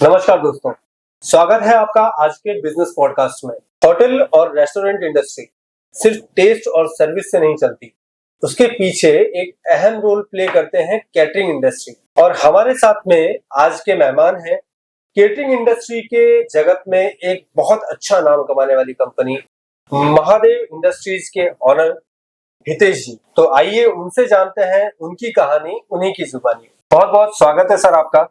नमस्कार दोस्तों, स्वागत है आपका आज के बिजनेस पॉडकास्ट में। होटल और रेस्टोरेंट इंडस्ट्री सिर्फ टेस्ट और सर्विस से नहीं चलती, उसके पीछे एक अहम रोल प्ले करते हैं कैटरिंग इंडस्ट्री। और हमारे साथ में आज के मेहमान हैं कैटरिंग इंडस्ट्री के जगत में एक बहुत अच्छा नाम कमाने वाली कंपनी महादेव इंडस्ट्रीज के ऑनर हितेश जी। तो आइए उनसे जानते हैं उनकी कहानी उन्हीं की जुबानी। बहुत बहुत स्वागत है सर आपका।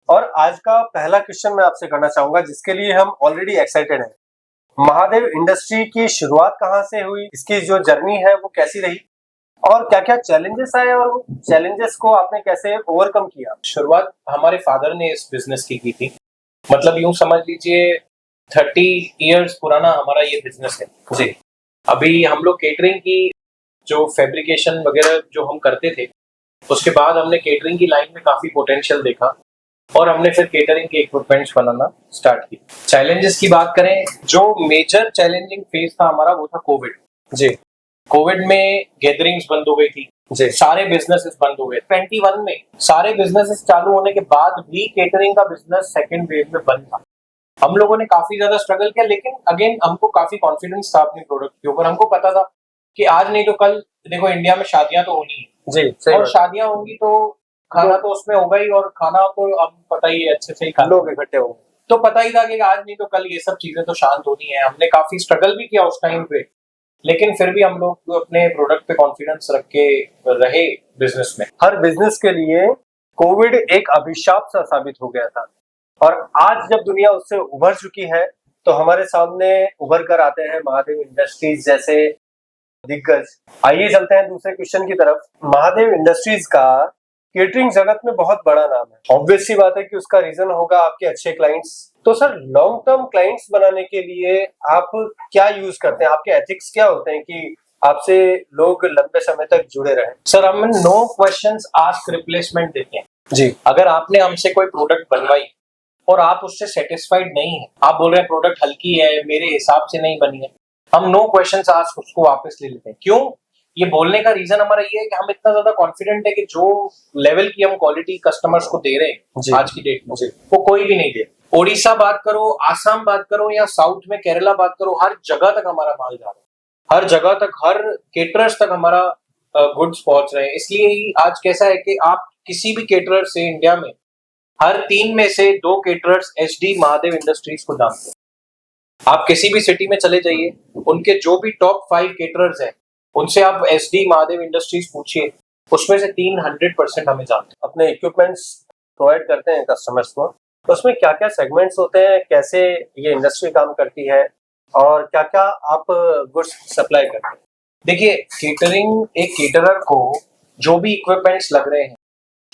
और आज का पहला क्वेश्चन मैं आपसे करना चाहूंगा जिसके लिए हम ऑलरेडी एक्साइटेड हैं। महादेव इंडस्ट्री की शुरुआत कहाँ से हुई, इसकी जो जर्नी है वो कैसी रही और क्या क्या चैलेंजेस आए और वो चैलेंजेस को आपने कैसे ओवरकम किया? शुरुआत हमारे फादर ने इस बिजनेस की थी। मतलब यूं समझ लीजिए 30 इयर्स पुराना हमारा ये बिजनेस है जी। अभी हम लोग केटरिंग की जो फैब्रिकेशन वगैरह जो हम करते थे, उसके बाद हमने केटरिंग की लाइन में काफी पोटेंशियल देखा और हमने फिर केटरिंग के इक्विपमेंट्स बनाना स्टार्ट किया। चैलेंजेस की बात करें, जो मेजर चैलेंजिंग फेज था हमारा वो था कोविड जी। कोविड में गैदरिंग्स बंद हो गई थी जी, सारे बिजनेसेस बंद हो गए। 21 में सारे बिजनेसेस चालू होने के बाद भी केटरिंग का बिजनेस सेकंड वेव में बंद था। हम लोगों ने काफी ज्यादा स्ट्रगल किया, लेकिन अगेन हमको काफी कॉन्फिडेंस था अपने प्रोडक्ट के ऊपर। हमको पता था कि आज नहीं तो कल देखो इंडिया में शादियां तो होनी है जी, और शादियां होंगी तो खाना तो उसमें होगा ही, और खाना तो अब पता ही है अच्छे से ही खाना लोग इकट्ठे होंगे, तो पता ही था कि आज नहीं तो कल ये सब चीजें तो शांत होनी है। हमने काफी स्ट्रगल भी किया उस टाइम पे, लेकिन फिर भी हम लोग अपने प्रोडक्ट पे कॉन्फिडेंस रख के रहे बिजनेस में। हर बिजनेस के लिए कोविड एक अभिशाप सा साबित हो गया था और आज जब दुनिया उससे उभर चुकी है तो हमारे सामने उभर कर आते हैं महादेव इंडस्ट्रीज जैसे दिग्गज। आइए चलते हैं दूसरे क्वेश्चन की तरफ। महादेव इंडस्ट्रीज का केटरिंग जगत में बहुत बड़ा नाम है। ऑब्वियस सी बात है कि उसका रीजन होगा आपके अच्छे क्लाइंट्स। तो सर, लॉन्ग टर्म क्लाइंट्स बनाने के लिए आप क्या यूज करते हैं? आपके एथिक्स क्या होते हैं कि आपसे लोग लंबे समय तक जुड़े रहें? सर, हम नो क्वेश्चंस आस्क रिप्लेसमेंट देते हैं जी। अगर आपने हमसे कोई प्रोडक्ट बनवाई और आप उससे सेटिस्फाइड नहीं है, आप बोल रहे हैं प्रोडक्ट हल्की है, मेरे हिसाब से नहीं बनी है, हम नो क्वेश्चंस आस्क उसको वापस ले लेते हैं। क्यों? ये बोलने का रीजन हमारा ये है कि हम इतना ज्यादा कॉन्फिडेंट है कि जो लेवल की हम क्वालिटी कस्टमर्स को दे रहे हैं आज की डेट में वो कोई भी नहीं दे। ओडिशा बात करो, आसाम बात करो या साउथ में केरला बात करो, हर जगह तक हमारा माल जा रहा है, हर जगह तक, हर केटरर्स तक हमारा गुड्स पहुंच रहे हैं। इसलिए ही आज कैसा है कि आप किसी भी केटरर से इंडिया में हर 3 में से 2 केटरर्स एचडी महादेव इंडस्ट्रीज को जानते हैं। आप किसी भी सिटी में चले जाइए, उनके जो भी टॉप 5 केटरर्स हैं उनसे आप एसडी महादेव इंडस्ट्रीज पूछिए, उसमें से 300% हमें जानते हैं। अपने इक्विपमेंट्स प्रोवाइड करते हैं कस्टमर्स को, तो उसमें क्या क्या सेगमेंट्स होते हैं, कैसे ये इंडस्ट्री काम करती है और क्या क्या आप गुड्स सप्लाई करते हैं? देखिए, केटरिंग, एक केटरर को जो भी इक्विपमेंट्स लग रहे हैं,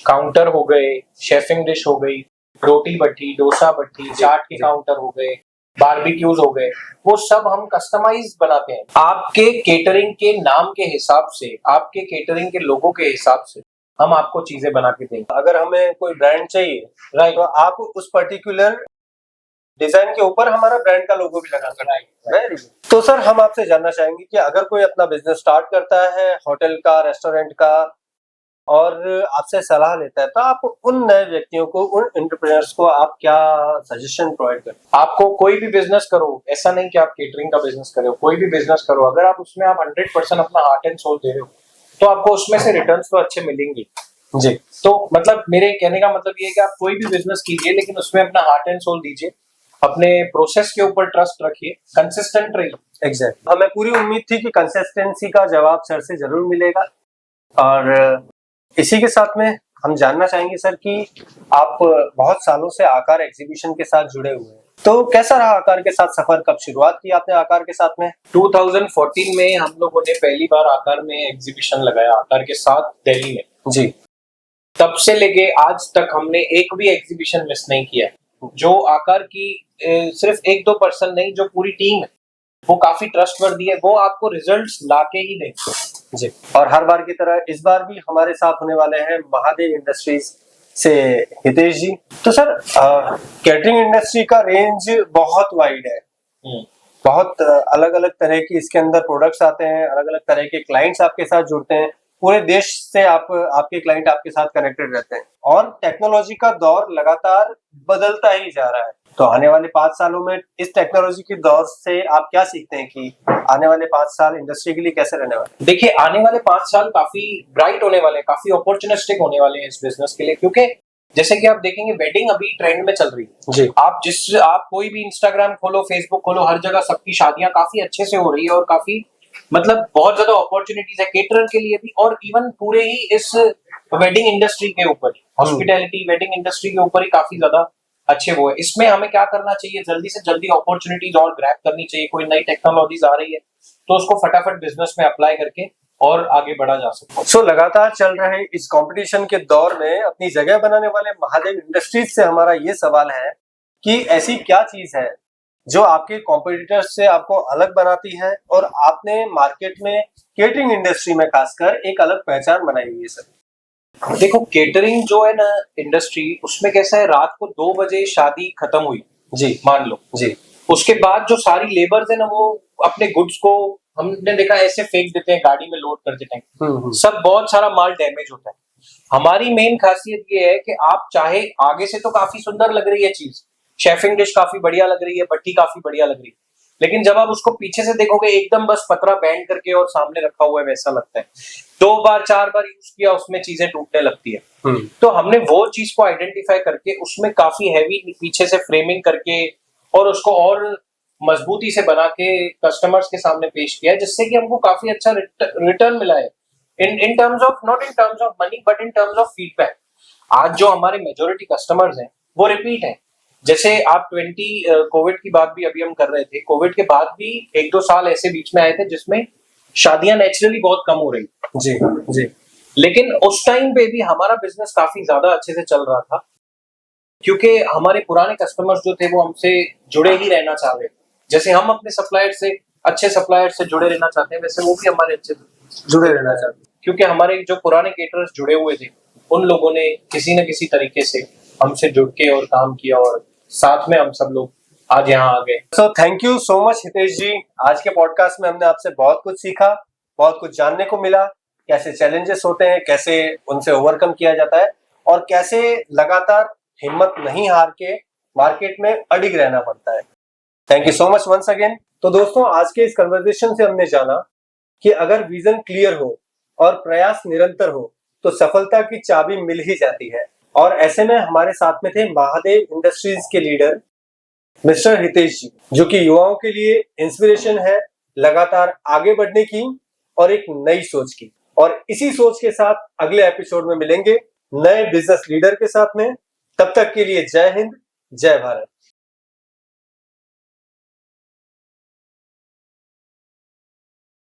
काउंटर हो गए, शेफिंग डिश हो गई, रोटी भट्टी, डोसा भट्टी, चाट के काउंटर हो गए, बारबेक्यूज हो गए, वो सब हम कस्टमाइज बनाते हैं आपके केटरिंग के नाम के हिसाब से, आपके केटरिंग के लोगों के हिसाब से हम आपको चीजें बना के देंगे। अगर हमें कोई ब्रांड चाहिए, राइट, तो आप उस पर्टिकुलर डिजाइन के ऊपर हमारा ब्रांड का लोगो भी लगा कर। तो सर, हम आपसे जानना चाहेंगे कि अगर कोई अपना बिजनेस स्टार्ट करता है, होटल का, रेस्टोरेंट का, और आपसे सलाह लेता है, तो आप उन नए व्यक्तियों को, उन एंटरप्रेन्योर्स को आप क्या सजेशन प्रोवाइड करते हैं? आपको कोई भी बिजनेस करो, ऐसा नहीं कि आप केटरिंग का बिजनेस करो, कोई भी बिजनेस करो, अगर आप उसमें आप 100% अपना हार्ट एंड सोल दे रहे हो तो आपको उसमें से रिटर्न्स तो अच्छे मिलेंगे जी। तो मतलब मेरे कहने का मतलब ये है कि आप कोई भी बिजनेस कीजिए, लेकिन उसमें अपना हार्ट एंड सोल दीजिए, अपने प्रोसेस के ऊपर ट्रस्ट रखिए, कंसिस्टेंट रहिए। एग्जैक्ट। हमें पूरी उम्मीद थी कि कंसिस्टेंसी का जवाब सर से जरूर मिलेगा। और इसी के साथ में हम जानना चाहेंगे सर कि आप बहुत सालों से आकार एग्जीबिशन के साथ जुड़े हुए हैं, तो कैसा रहा आकार के साथ सफर? कब शुरुआत की आपने आकार के साथ में? 2014 में हम लोगों ने पहली बार आकार में एग्जीबिशन लगाया, आकार के साथ दिल्ली में जी। तब से लेके आज तक हमने एक भी एग्जीबिशन मिस नहीं किया। जो आकार की सिर्फ 1-2 पर्सन नहीं, जो पूरी टीम है वो काफी ट्रस्टवर्दी है, वो आपको रिजल्ट्स लाके ही देंगे जी। और हर बार की तरह इस बार भी हमारे साथ होने वाले हैं महादेव इंडस्ट्रीज से हितेश जी। तो सर, कैटरिंग इंडस्ट्री का रेंज बहुत वाइड है, बहुत अलग अलग तरह की इसके अंदर प्रोडक्ट्स आते हैं, अलग अलग तरह के क्लाइंट्स आपके साथ जुड़ते हैं, पूरे देश से आपके क्लाइंट आपके साथ कनेक्टेड रहते हैं और टेक्नोलॉजी का दौर लगातार बदलता ही जा रहा है। तो आने वाले 5 सालों में इस टेक्नोलॉजी के दौर से आप क्या सीखते हैं कि आने वाले 5 साल इंडस्ट्री के लिए कैसे रहने वाले हैं? देखिए, आने वाले 5 साल काफी ब्राइट होने वाले हैं, काफी अपॉर्चुनिस्टिक होने वाले हैं इस बिजनेस के लिए, क्योंकि जैसे कि आप देखेंगे वेडिंग अभी ट्रेंड में चल रही है जी। आप कोई भी इंस्टाग्राम खोलो, फेसबुक खोलो, हर जगह सबकी शादियां काफी अच्छे से हो रही है और काफी मतलब बहुत ज्यादा अपॉर्चुनिटीज है केटरर के लिए भी, और इवन पूरे ही इस वेडिंग इंडस्ट्री के ऊपर, हॉस्पिटैलिटी वेडिंग इंडस्ट्री के ऊपर ही काफी ज्यादा अच्छे वो है। इसमें हमें क्या करना चाहिए, जल्दी से जल्दी अपॉर्चुनिटीज और ग्रैब करनी चाहिए। कोई नई टेक्नोलॉजीज आ रही है तो उसको फटाफट बिजनेस में अप्लाई करके और आगे बढ़ा जा सकता है। सो लगातार चल रहे इस कंपटीशन के दौर में अपनी जगह बनाने वाले महादेव इंडस्ट्रीज से हमारा ये सवाल है कि ऐसी क्या चीज है जो आपके कॉम्पिटिटर्स से आपको अलग बनाती है और आपने मार्केट में केटरिंग इंडस्ट्री में खासकर एक अलग पहचान बनाई हुई है सर? देखो, केटरिंग जो है ना इंडस्ट्री, उसमें कैसा है, रात को 2 बजे शादी खत्म हुई जी, मान लो जी, उसके बाद जो सारी लेबर्स है ना, वो अपने गुड्स को हमने देखा ऐसे फेंक देते हैं गाड़ी में लोड करते टाइम, सब बहुत सारा माल डैमेज होता है। हमारी मेन खासियत ये है कि आप चाहे आगे से तो काफी सुंदर लग रही है चीज, शेफिंग डिश काफी बढ़िया लग रही है, भट्टी काफी बढ़िया लग रही है, लेकिन जब आप उसको पीछे से देखोगे एकदम बस पतरा बैंड करके और सामने रखा हुआ है वैसा लगता है। 2 बार 4 बार यूज किया उसमें चीजें टूटने लगती है। तो हमने वो चीज को आइडेंटिफाई करके उसमें काफी हैवी पीछे से फ्रेमिंग करके और उसको और मजबूती से बना के कस्टमर्स के सामने पेश किया है, जिससे कि हमको काफी अच्छा रिटर्न मिला है in terms of, not in terms of money but in terms of feedback. आज जो हमारे मेजोरिटी कस्टमर्स हैं वो रिपीट हैं। जैसे आप कोविड की बात भी अभी हम कर रहे थे, कोविड के बाद भी 1-2 साल ऐसे बीच में आए थे जिसमें शादियां नेचुरली बहुत कम हो रही जी, जी, लेकिन उस टाइम पे भी हमारा बिजनेस काफी ज्यादा अच्छे से चल रहा था, क्योंकि हमारे पुराने कस्टमर्स जो थे वो हमसे जुड़े ही रहना चाह रहे थे। जैसे हम अपने सप्लायर से, अच्छे सप्लायर से जुड़े रहना चाहते हैं, वैसे वो भी हमारे अच्छे जुड़े रहना चाहते हैं, क्योंकि हमारे जो पुराने केटरर्स जुड़े हुए थे उन लोगों ने किसी न किसी तरीके से हमसे जुड़ के और काम किया और साथ में हम सब लोग आज यहाँ आ गए। So thank you so much Hitesh ji. आज के पॉडकास्ट में हमने आपसे बहुत कुछ सीखा, बहुत कुछ जानने को मिला, कैसे चैलेंजेस होते हैं, कैसे उनसे ओवरकम किया जाता है और कैसे लगातार हिम्मत नहीं हार के मार्केट में अडिग रहना पड़ता है। Thank you so much once again. तो दोस्तों, आज के इस कन्वर्सेशन से हमने जाना कि अगर विजन क्लियर हो और प्रयास निरंतर हो तो सफलता की चाबी मिल ही जाती है। और ऐसे में हमारे साथ में थे महादेव इंडस्ट्रीज के लीडर मिस्टर हितेश जी, जो कि युवाओं के लिए इंस्पिरेशन है लगातार आगे बढ़ने की और एक नई सोच की। और इसी सोच के साथ अगले एपिसोड में मिलेंगे नए बिजनेस लीडर के साथ में। तब तक के लिए जय हिंद, जय भारत।